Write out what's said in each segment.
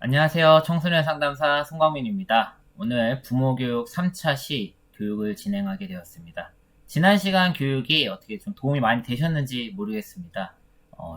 안녕하세요. 청소년 상담사 송광민입니다. 오늘 부모교육 3차 시 교육을 진행하게 되었습니다. 지난 시간 교육이 어떻게 좀 도움이 많이 되셨는지 모르겠습니다.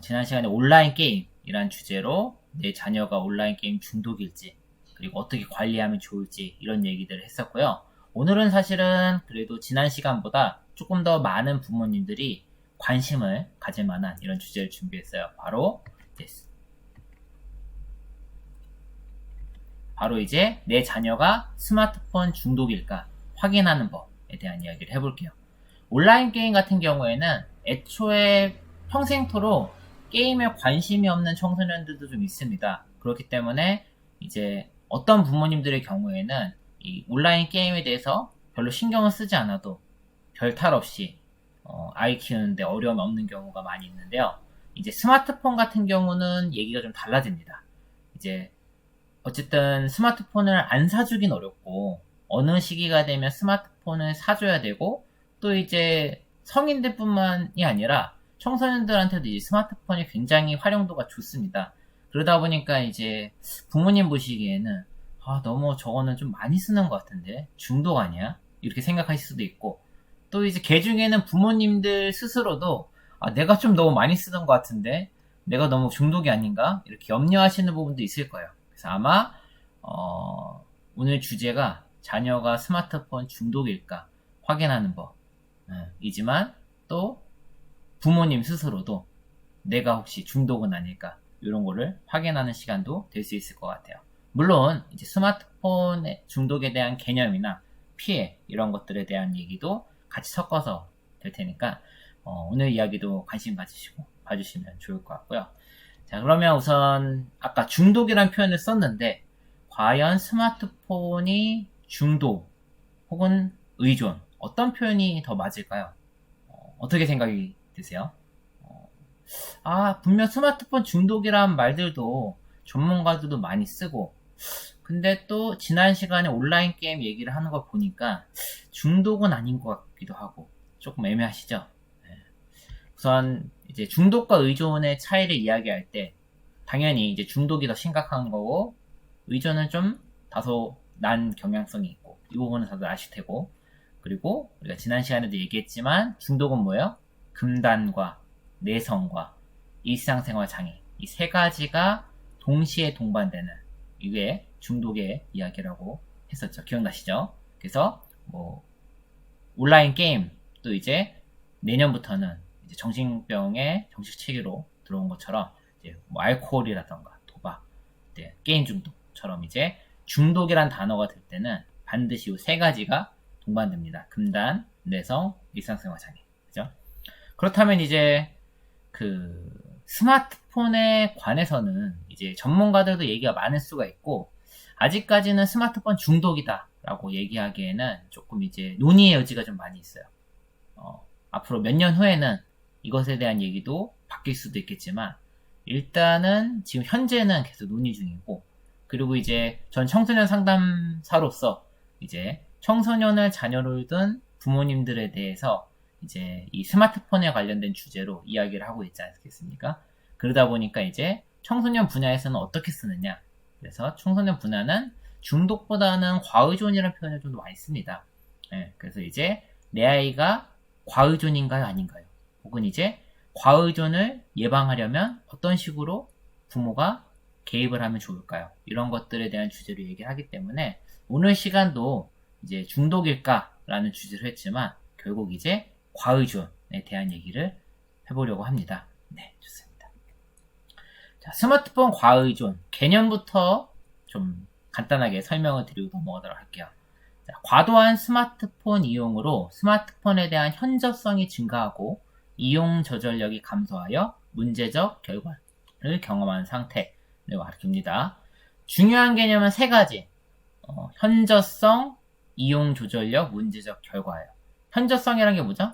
지난 시간에 온라인 게임이란 주제로 내 자녀가 온라인 게임 중독일지, 그리고 어떻게 관리하면 좋을지 이런 얘기들을 했었고요. 오늘은 사실은 그래도 지난 시간보다 조금 더 많은 부모님들이 관심을 가질 만한 이런 주제를 준비했어요. 바로 이제 내 자녀가 스마트폰 중독일까 확인하는 법에 대한 이야기를 해볼게요. 온라인 게임 같은 경우에는 애초에 평생토록 게임에 관심이 없는 청소년들도 좀 있습니다. 그렇기 때문에 이제 어떤 부모님들의 경우에는 이 온라인 게임에 대해서 별로 신경을 쓰지 않아도 별 탈 없이 아이 키우는데 어려움이 없는 경우가 많이 있는데요. 이제 스마트폰 같은 경우는 얘기가 좀 달라집니다. 이제 어쨌든 스마트폰을 안 사주긴 어렵고 어느 시기가 되면 스마트폰을 사줘야 되고 또 이제 성인들뿐만이 아니라 청소년들한테도 이 스마트폰이 굉장히 활용도가 좋습니다. 그러다 보니까 이제 부모님 보시기에는 너무 저거는 좀 많이 쓰는 것 같은데 중독 아니야? 이렇게 생각하실 수도 있고 또 이제 개 중에는 부모님들 스스로도 내가 좀 너무 많이 쓰는 것 같은데 내가 너무 중독이 아닌가? 이렇게 염려하시는 부분도 있을 거예요. 그래서 아마 오늘 주제가 자녀가 스마트폰 중독일까 확인하는 법이지만 또 부모님 스스로도 내가 혹시 중독은 아닐까 이런 거를 확인하는 시간도 될 수 있을 것 같아요. 물론 이제 스마트폰 중독에 대한 개념이나 피해 이런 것들에 대한 얘기도 같이 섞어서 될 테니까 오늘 이야기도 관심 가지시고 봐주시면 좋을 것 같고요. 자, 그러면 우선 아까 중독이란 표현을 썼는데 과연 스마트폰이 중독 혹은 의존 어떤 표현이 더 맞을까요? 어떻게 생각이 드세요? 분명 스마트폰 중독이란 말들도 전문가들도 많이 쓰고 근데 또 지난 시간에 온라인 게임 얘기를 하는 걸 보니까 중독은 아닌 것 같기도 하고 조금 애매하시죠? 우선 이제 중독과 의존의 차이를 이야기할 때 당연히 이제 중독이 더 심각한 거고 의존은 좀 다소 난 경향성이 있고 이 부분은 다들 아실 테고 그리고 우리가 지난 시간에도 얘기했지만 중독은 뭐예요? 금단과 내성과 일상생활 장애 이 세 가지가 동시에 동반되는 이게 중독의 이야기라고 했었죠. 기억나시죠? 그래서 뭐 온라인 게임 또 이제 내년부터는 이제 정신병의 정식 체계로 들어온 것처럼 이제 뭐 알코올이라던가 도박, 게임 중독처럼 이제 중독이란 단어가 될 때는 반드시 이 세 가지가 동반됩니다. 금단, 내성, 일상생활 장애. 그죠? 그렇다면 이제 그 스마트폰에 관해서는 이제 전문가들도 얘기가 많을 수가 있고 아직까지는 스마트폰 중독이다라고 얘기하기에는 조금 이제 논의의 여지가 좀 많이 있어요. 앞으로 몇 년 후에는 이것에 대한 얘기도 바뀔 수도 있겠지만 일단은 지금 현재는 계속 논의 중이고 그리고 이제 전 청소년 상담사로서 이제 청소년을 자녀를 둔 부모님들에 대해서 이제 이 스마트폰에 관련된 주제로 이야기를 하고 있지 않겠습니까? 그러다 보니까 이제 청소년 분야에서는 어떻게 쓰느냐 그래서 청소년 분야는 중독보다는 과의존이라는 표현을 좀 더 많이 씁니다. 그래서 이제 내 아이가 과의존인가요 아닌가요? 혹은 이제 과의존을 예방하려면 어떤 식으로 부모가 개입을 하면 좋을까요? 이런 것들에 대한 주제로 얘기를 하기 때문에 오늘 시간도 이제 중독일까라는 주제로 했지만 결국 이제 과의존에 대한 얘기를 해보려고 합니다. 네, 좋습니다. 자, 스마트폰 과의존 개념부터 좀 간단하게 설명을 드리고 넘어가도록 할게요. 자, 과도한 스마트폰 이용으로 스마트폰에 대한 현저성이 증가하고 이용 저절력이 감소하여 문제적 결과를 경험한 상태를 가리킵니다. 중요한 개념은 세 가지. 현저성, 이용 조절력, 문제적 결과예요. 현저성이라는 게 뭐죠?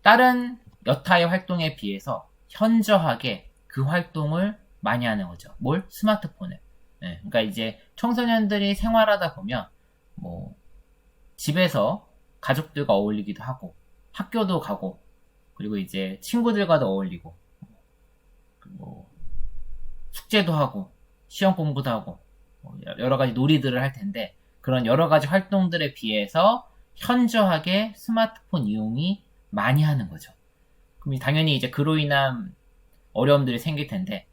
다른 여타의 활동에 비해서 현저하게 그 활동을 많이 하는 거죠. 뭘? 스마트폰을. 그러니까 이제 청소년들이 생활하다 보면 뭐 집에서 가족들과 어울리기도 하고 학교도 가고 그리고 이제 친구들과도 어울리고 뭐 숙제도 하고 시험 공부도 하고 뭐 여러 가지 놀이들을 할 텐데 그런 여러 가지 활동들에 비해서 현저하게 스마트폰 이용이 많이 하는 거죠. 그럼 당연히 이제 그로 인한 어려움들이 생길 텐데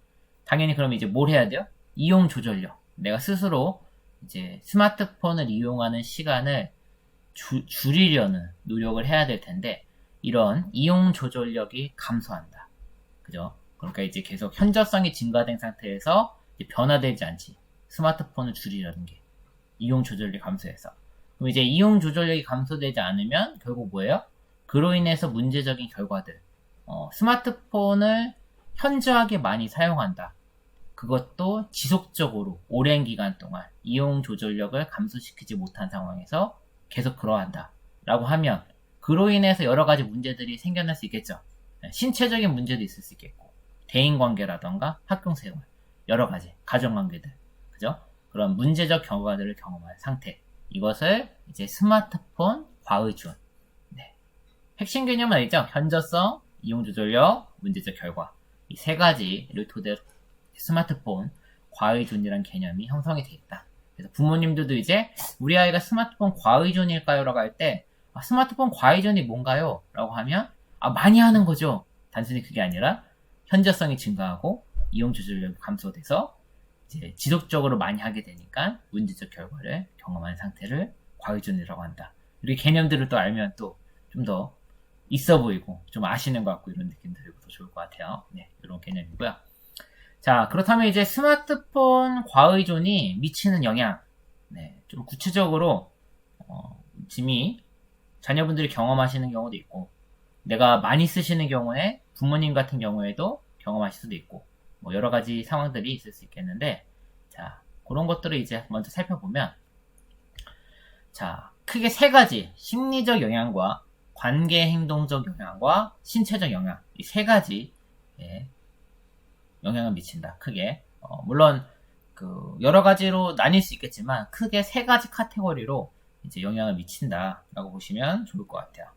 당연히 그럼 이제 뭘 해야 돼요? 이용 조절력. 내가 스스로 이제 스마트폰을 이용하는 시간을 줄이려는 노력을 해야 될 텐데 이런 이용 조절력이 감소한다. 그죠? 그러니까 이제 계속 현저성이 증가된 상태에서 이제 변화되지 않지. 스마트폰을 줄이려는 게 이용 조절력이 감소해서. 그럼 이제 이용 조절력이 감소되지 않으면 결국 뭐예요? 그로 인해서 문제적인 결과들. 스마트폰을 현저하게 많이 사용한다. 그것도 지속적으로 오랜 기간 동안 이용 조절력을 감소시키지 못한 상황에서 계속 그러한다. 라고 하면 그로 인해서 여러 가지 문제들이 생겨날 수 있겠죠. 신체적인 문제도 있을 수 있겠고 대인관계라던가 학교생활 여러 가지 가정관계들 그죠? 그런 문제적 결과들을 경험한 상태 이것을 이제 스마트폰 과의존 네. 핵심 개념은 알죠? 현저성, 이용조절력, 문제적 결과 이 세 가지를 토대로 스마트폰 과의존이라는 개념이 형성이 되어 있다. 그래서 부모님들도 이제 우리 아이가 스마트폰 과의존일까요? 라고 할 때 스마트폰 과의존이 뭔가요? 라고 하면 많이 하는 거죠. 단순히 그게 아니라 현저성이 증가하고 이용 조절력이 감소돼서 이제 지속적으로 많이 하게 되니까 문제적 결과를 경험한 상태를 과의존이라고 한다. 이렇게 개념들을 또 알면 또 좀 더 있어 보이고 좀 아시는 것 같고 이런 느낌 들고 더 좋을 것 같아요. 네, 이런 개념이고요. 자, 그렇다면 이제 스마트폰 과의존이 미치는 영향, 네, 좀 구체적으로 짐이 자녀분들이 경험하시는 경우도 있고, 내가 많이 쓰시는 경우에 부모님 같은 경우에도 경험하실 수도 있고, 뭐 여러 가지 상황들이 있을 수 있겠는데, 자, 그런 것들을 이제 먼저 살펴보면, 자, 크게 세 가지 심리적 영향과 관계 행동적 영향과 신체적 영향, 이 세 가지 영향을 미친다. 크게 물론 그 여러 가지로 나뉠 수 있겠지만 크게 세 가지 카테고리로 이제 영향을 미친다라고 보시면 좋을 것 같아요.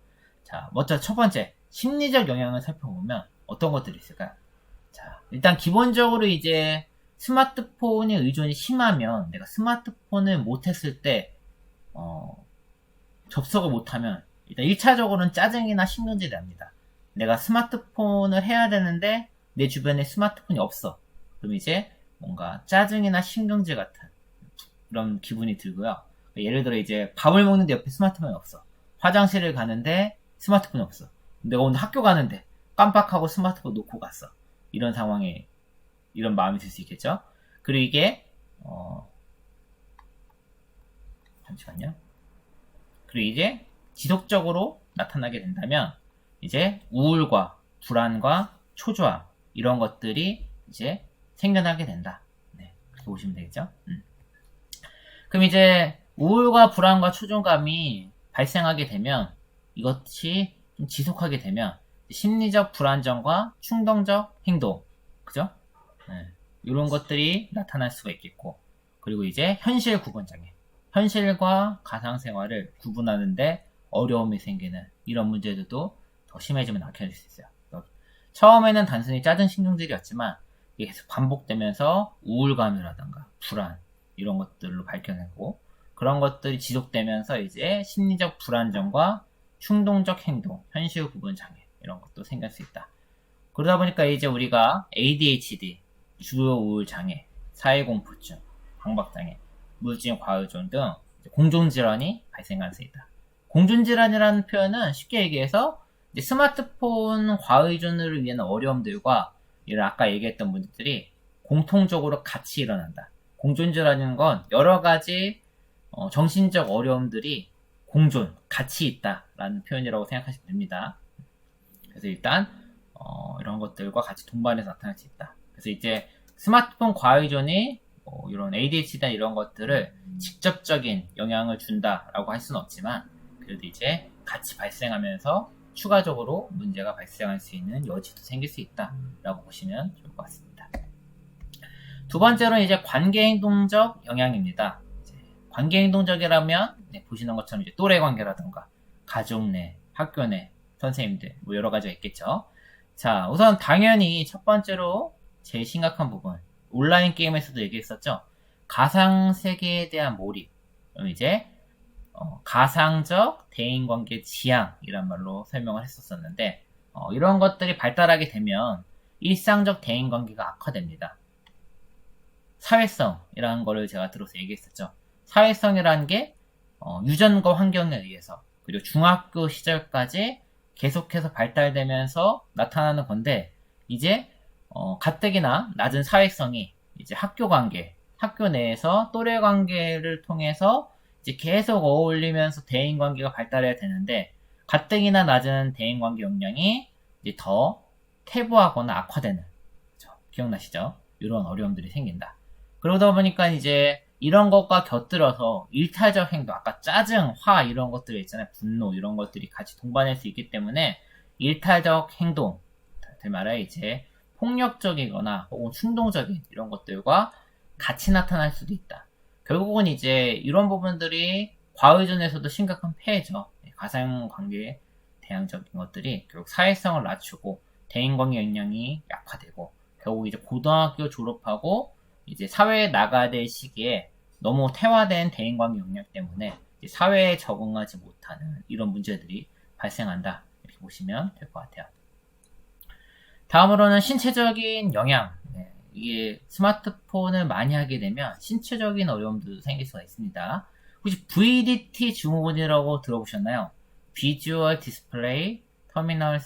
자, 먼저 첫 번째 심리적 영향을 살펴보면 어떤 것들이 있을까요? 자, 일단 기본적으로 이제 스마트폰의 의존이 심하면 내가 스마트폰을 못했을 때 접속을 못하면 일단 1차적으로는 짜증이나 신경질이 납니다. 내가 스마트폰을 해야 되는데 내 주변에 스마트폰이 없어. 그럼 이제 뭔가 짜증이나 신경질 같은 그런 기분이 들고요. 예를 들어 이제 밥을 먹는데 옆에 스마트폰이 없어. 화장실을 가는데 스마트폰이 없어. 내가 오늘 학교 가는데 깜빡하고 스마트폰 놓고 갔어. 이런 상황에 이런 마음이 들 수 있겠죠. 그리고 이게 잠시만요. 그리고 이제 지속적으로 나타나게 된다면 이제 우울과 불안과 초조함 이런 것들이 이제 생겨나게 된다. 네, 그렇게 보시면 되겠죠. 그럼 이제 우울과 불안과 초조감이 발생하게 되면 이것이 좀 지속하게 되면 심리적 불안정과 충동적 행동, 그죠? 네, 이런 것들이 나타날 수가 있겠고, 그리고 이제 현실 구분 장애, 현실과 가상생활을 구분하는데 어려움이 생기는 이런 문제들도 더 심해지면 나타날 수 있어요. 처음에는 단순히 짜증 신경질이었지만 이게 계속 반복되면서 우울감이라던가 불안 이런 것들로 발견하고 그런 것들이 지속되면서 이제 심리적 불안정과 충동적 행동, 현실 구분 장애 이런 것도 생길 수 있다. 그러다 보니까 이제 우리가 ADHD, 주요 우울 장애, 사회공포증, 강박장애, 우울증 과의존 등 공존질환이 발생할 수 있다. 공존질환이라는 표현은 쉽게 얘기해서 이제 스마트폰 과의존을 위한 어려움들과 이런 아까 얘기했던 문제들이 공통적으로 같이 일어난다. 공존질환이라는 건 여러 가지 정신적 어려움들이 공존, 같이 있다라는 표현이라고 생각하시면 됩니다. 그래서 일단 이런 것들과 같이 동반해서 나타날 수 있다. 그래서 이제 스마트폰 과의존이 이런 ADHD나 이런 것들을 직접적인 영향을 준다라고 할 수는 없지만 그래도 이제 같이 발생하면서 추가적으로 문제가 발생할 수 있는 여지도 생길 수 있다라고 보시면 좋을 것 같습니다. 두 번째로는 이제 관계행동적 영향입니다. 관계행동적이라면 보시는 것처럼 이제 또래 관계라든가 가족 내, 학교 내, 선생님들 여러 가지가 있겠죠. 자, 우선 당연히 첫 번째로 제일 심각한 부분 온라인 게임에서도 얘기했었죠. 가상 세계에 대한 몰입. 그럼 이제 가상적 대인관계 지향이란 말로 설명을 했었었는데 이런 것들이 발달하게 되면 일상적 대인관계가 악화됩니다. 사회성이라는 거를 제가 들어서 얘기했었죠. 사회성이라는 게 유전과 환경에 의해서 그리고 중학교 시절까지 계속해서 발달되면서 나타나는 건데 이제 가뜩이나 낮은 사회성이 이제 학교 관계, 학교 내에서 또래 관계를 통해서 이제 계속 어울리면서 대인 관계가 발달해야 되는데 가뜩이나 낮은 대인 관계 역량이 이제 더 퇴보하거나 악화되는, 그렇죠? 기억나시죠? 이런 어려움들이 생긴다. 그러다 보니까 이제 이런 것과 곁들여서 일탈적 행동, 아까 짜증, 화 이런 것들 있잖아요. 분노 이런 것들이 같이 동반할 수 있기 때문에 일탈적 행동, 될 말해 이제 폭력적이거나 혹은 충동적인 이런 것들과 같이 나타날 수도 있다. 결국은 이제 이런 부분들이 과의존에서도 심각한 폐해죠. 가상관계 대항적인 것들이 결국 사회성을 낮추고 대인관계 역량이 약화되고 결국 이제 고등학교 졸업하고 이제 사회에 나가야 될 시기에 너무 퇴화된 대인관계 역량 때문에 사회에 적응하지 못하는 이런 문제들이 발생한다. 이렇게 보시면 될 것 같아요. 다음으로는 신체적인 영향. 이게 스마트폰을 많이 하게 되면 신체적인 어려움도 생길 수가 있습니다. 혹시 VDT 증후군이라고 들어보셨나요? 비주얼 디스플레이 터미널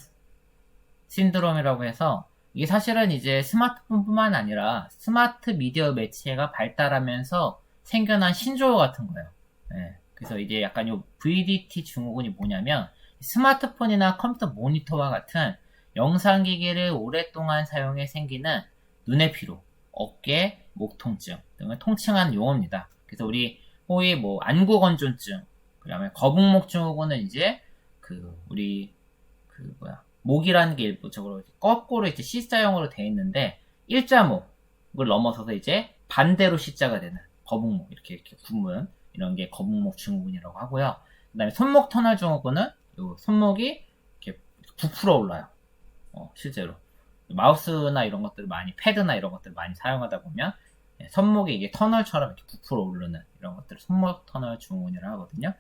신드롬이라고 해서 이게 사실은 이제 스마트폰뿐만 아니라 스마트 미디어 매체가 발달하면서 생겨난 신조어 같은 거예요. 그래서 이제 약간 이 VDT 증후군이 뭐냐면 스마트폰이나 컴퓨터 모니터와 같은 영상기기를 오랫동안 사용해 생기는 눈의 피로, 어깨, 목 통증 등을 통칭하는 용어입니다. 그래서 우리 호의 뭐 안구건조증, 그다음에 거북목 증후군은 이제 목이라는 게 일부적으로 거꾸로 이제 C자형으로 되어 있는데 일자목을 넘어서서 이제 반대로 C자가 되는 거북목 이렇게 굽은 이런 게 거북목 증후군이라고 하고요. 그다음에 손목 터널 증후군은 요 손목이 이렇게 부풀어 올라요. 실제로 마우스나 이런 것들 많이 패드나 이런 것들 많이 사용하다 보면 손목이 이게 터널처럼 이렇게 부풀어 오르는 이런 것들을 손목 터널 증후군이라고 하거든요.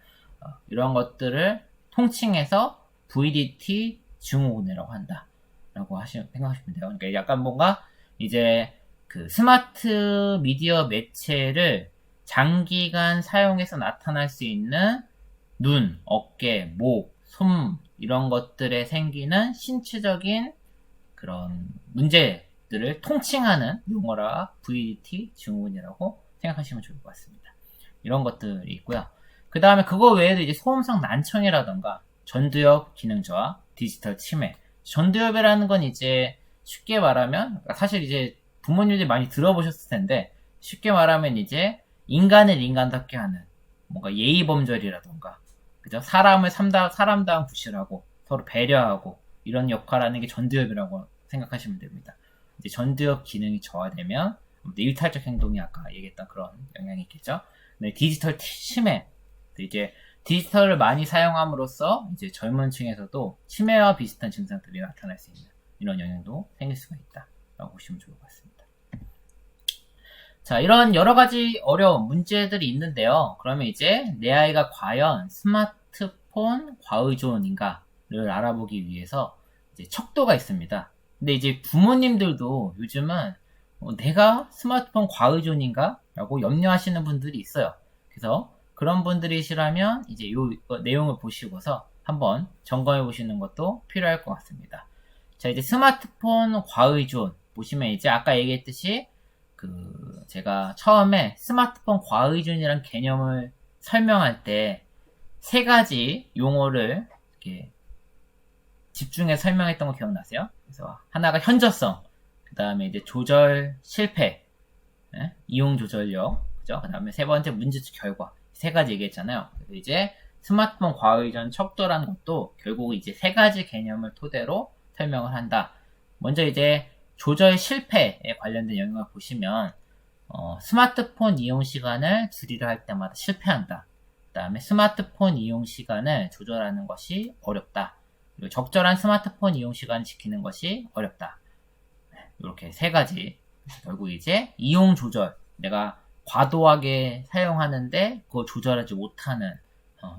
이런 것들을 통칭해서 VDT 증후군이라고 한다라고 생각하시면 돼요. 그러니까 약간 뭔가 이제 그 스마트 미디어 매체를 장기간 사용해서 나타날 수 있는 눈, 어깨, 목, 손 이런 것들에 생기는 신체적인 그런 문제들을 통칭하는 용어라 VDT 증후군이라고 생각하시면 좋을 것 같습니다. 이런 것들이 있고요. 그 다음에 그거 외에도 이제 소음성 난청이라던가 전두엽 기능 저하, 디지털 치매. 전두엽이라는 건 이제 쉽게 말하면 사실 이제 부모님들이 많이 들어보셨을 텐데 쉽게 말하면 이제 인간을 인간답게 하는 뭔가 예의범절이라던가 그죠? 사람을 사람다운 구실하고 서로 배려하고 이런 역할을 하는 게 전두엽이라고 생각하시면 됩니다. 이제 전두엽 기능이 저하되면 일탈적 행동이 아까 얘기했던 그런 영향이 있겠죠. 네, 디지털 치매. 이제 디지털을 많이 사용함으로써 이제 젊은 층에서도 치매와 비슷한 증상들이 나타날 수 있는 이런 영향도 생길 수가 있다라고 보시면 좋을 것 같습니다. 자, 이런 여러 가지 어려운 문제들이 있는데요. 그러면 이제 내 아이가 과연 스마트폰 과의존인가를 알아보기 위해서 이제 척도가 있습니다. 근데 이제 부모님들도 요즘은 내가 스마트폰 과의존인가? 라고 염려하시는 분들이 있어요. 그래서 그런 분들이시라면 이제 이 내용을 보시고서 한번 점검해 보시는 것도 필요할 것 같습니다. 자, 이제 스마트폰 과의존 보시면 이제 아까 얘기했듯이 제가 처음에 스마트폰 과의존이란 개념을 설명할 때 세 가지 용어를 이렇게 집중해 설명했던 거 기억나세요? 그래서 하나가 현저성, 그 다음에 이제 조절 실패, 이용 조절력, 그죠? 그 다음에 세 번째 문제적 결과, 세 가지 얘기했잖아요. 그래서 이제 스마트폰 과의존 척도라는 것도 결국 이제 세 가지 개념을 토대로 설명을 한다. 먼저 이제 조절 실패에 관련된 영역을 보시면 스마트폰 이용 시간을 줄이려 할 때마다 실패한다. 그 다음에 스마트폰 이용 시간을 조절하는 것이 어렵다. 적절한 스마트폰 이용 시간을 지키는 것이 어렵다. 이렇게 세 가지 결국 이제 이용 조절, 내가 과도하게 사용하는데 그걸 조절하지 못하는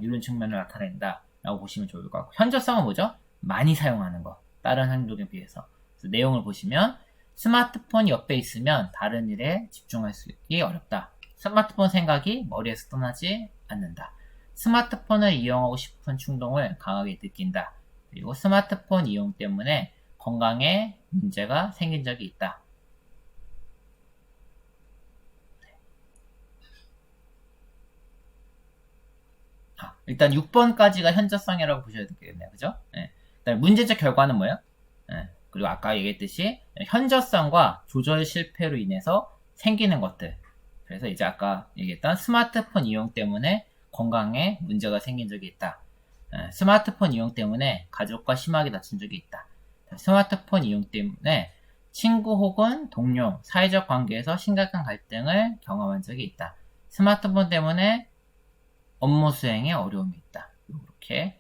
이런 측면을 나타낸다 라고 보시면 좋을 것 같고, 현저성은 뭐죠? 많이 사용하는 거, 다른 행동에 비해서. 그래서 내용을 보시면 스마트폰 옆에 있으면 다른 일에 집중할 수 있기 어렵다. 스마트폰 생각이 머리에서 떠나지 않는다. 스마트폰을 이용하고 싶은 충동을 강하게 느낀다. 그리고 스마트폰 이용 때문에 건강에 문제가 생긴 적이 있다. 일단 6번까지가 현저성이라고 보셔야 되겠네요. 그죠? 네. 일단 문제적 결과는 뭐예요? 네. 그리고 아까 얘기했듯이 현저성과 조절 실패로 인해서 생기는 것들. 그래서 이제 아까 얘기했던 스마트폰 이용 때문에 건강에 문제가 생긴 적이 있다. 스마트폰 이용 때문에 가족과 심하게 다툰 적이 있다. 스마트폰 이용 때문에 친구 혹은 동료, 사회적 관계에서 심각한 갈등을 경험한 적이 있다. 스마트폰 때문에 업무 수행에 어려움이 있다. 이렇게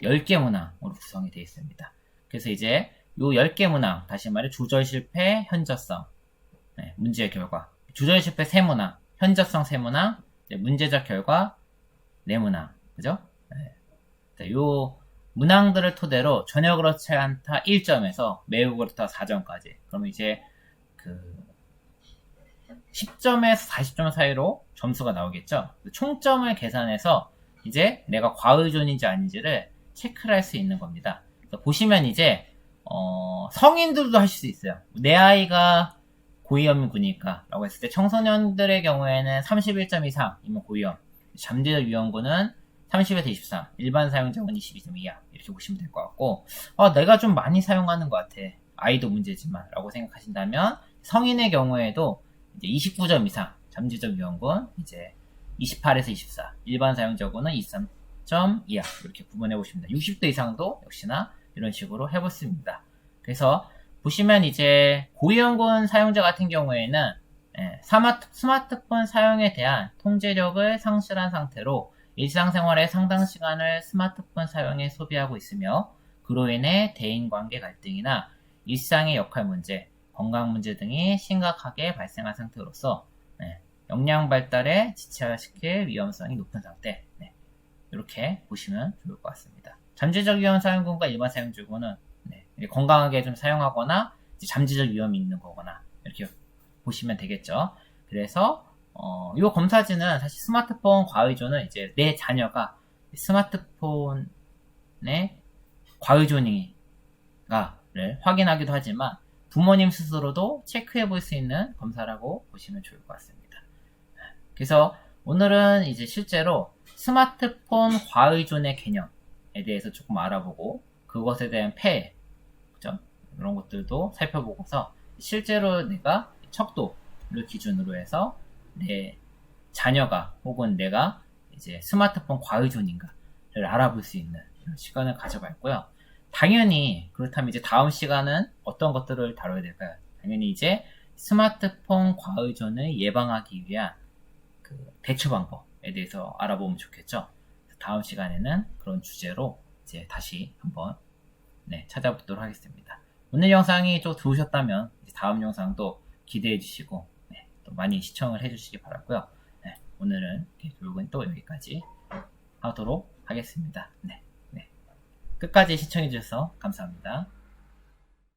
10개 문항으로 구성이 되어 있습니다. 그래서 이제 이 10개 문항, 다시 말해 조절 실패, 현저성, 문제의 결과, 조절 실패 3문항, 현저성 3문항, 문제적 결과 4문항, 그죠? 이 문항들을 토대로 전혀 그렇지 않다 1점에서 매우 그렇다 4점까지. 그러면 이제 그 10점에서 40점 사이로 점수가 나오겠죠. 총점을 계산해서 이제 내가 과의존인지 아닌지를 체크를 할 수 있는 겁니다. 보시면 이제 성인들도 하실 수 있어요. 내 아이가 고위험군이니까 라고 했을 때 청소년들의 경우에는 31점 이상이면 고위험, 잠재적 위험군은 30에서 23, 일반 사용자는 22점 이하, 이렇게 보시면 될 것 같고, 내가 좀 많이 사용하는 것 같아, 아이도 문제지만 라고 생각하신다면 성인의 경우에도 이제 29점 이상, 잠재적 위험군 이제 28에서 24, 일반 사용자군은 23점 이하, 이렇게 구분해 보십니다. 60대 이상도 역시나 이런 식으로 해봤습니다. 그래서 보시면 이제 고위험군 사용자 같은 경우에는 스마트폰 사용에 대한 통제력을 상실한 상태로 일상생활의 상당 시간을 스마트폰 사용에 소비하고 있으며, 그로 인해 대인관계 갈등이나 일상의 역할 문제, 건강 문제 등이 심각하게 발생한 상태로서 역량 발달에 지체시킬 위험성이 높은 상태. 이렇게 보시면 좋을 것 같습니다. 잠재적 위험 사용군과 일반 사용자군은 건강하게 좀 사용하거나 잠재적 위험이 있는 거거나 이렇게 보시면 되겠죠. 그래서 이 검사지는 사실 스마트폰 과의존은 이제 내 자녀가 스마트폰의 과의존인가를 확인하기도 하지만 부모님 스스로도 체크해 볼 수 있는 검사라고 보시면 좋을 것 같습니다. 그래서 오늘은 이제 실제로 스마트폰 과의존의 개념에 대해서 조금 알아보고 그것에 대한 폐해, 그죠? 이런 것들도 살펴보고서 실제로 내가 척도를 기준으로 해서 내 자녀가 혹은 내가 이제 스마트폰 과의존인가를 알아볼 수 있는 이런 시간을 가져봤고요. 당연히 그렇다면 이제 다음 시간은 어떤 것들을 다뤄야 될까요? 당연히 이제 스마트폰 과의존을 예방하기 위한 그 대처 방법에 대해서 알아보면 좋겠죠. 다음 시간에는 그런 주제로 이제 다시 한번 찾아보도록 하겠습니다. 오늘 영상이 좀 좋으셨다면 다음 영상도 기대해 주시고 또 많이 시청을 해 주시기 바라고요. 오늘은 교육은 또 여기까지 하도록 하겠습니다. 끝까지 시청해 주셔서 감사합니다.